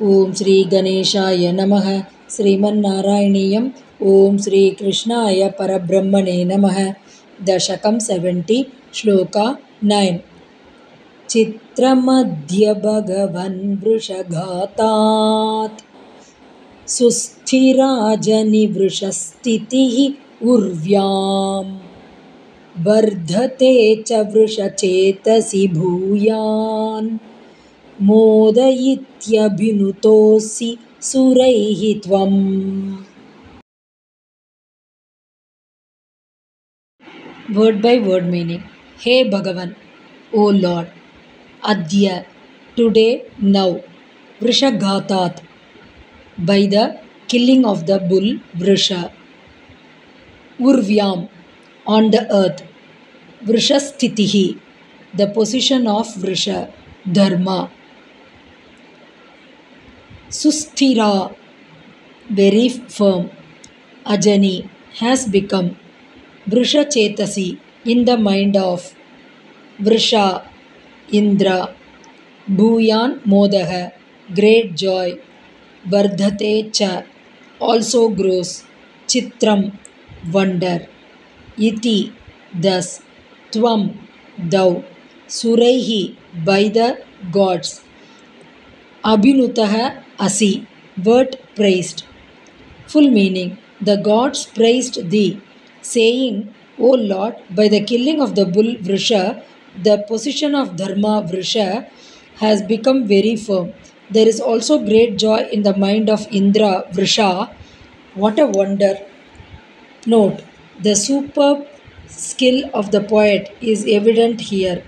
ओम श्री गणेशाय नमः। श्रीमन्नारायणीयम्। ओम श्री कृष्णाय परब्रह्मणे नमः। दशकं 70 श्लोका 9। चित्रमध्य भगवन् वृषघातात् सुस्थिराजनिवृषस्थितिः उर्व्यां वर्धते च वृषचेतसि भूयान् मोदयित्यभिनुतोऽसि सुरैः त्वम्। Word by word meaning. Hey Bhagavan, O Lord. Adya, today, now. Vrishaghatat, by the killing of the bull Vrisha. Urvyam, on the earth. Vrishasthitihi, the position of Vrisha. Dharma. Susthira, very firm. Ajani, has become. Vrisha Chetasi, in the mind of. Vrisha, Indra. Bhuyan Modaha, great joy. Vardhate cha, also grows. Chitram, wonder. Iti, thus. Tvam, thou. Suraihi, by the gods. Abhinutaha asi, word praised. Full meaning. The gods praised thee, saying, O Lord, by the killing of the bull Vrisha, the position of Dharma Vrisha has become very firm. There is also great joy in the mind of Indra Vrisha. What a wonder! Note, the superb skill of the poet is evident here.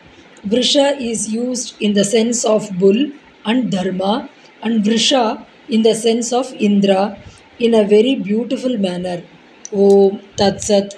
Vrisha is used in the sense of bull and Dharma, and Vrisha in the sense of Indra in a very beautiful manner. Om Tat Sat.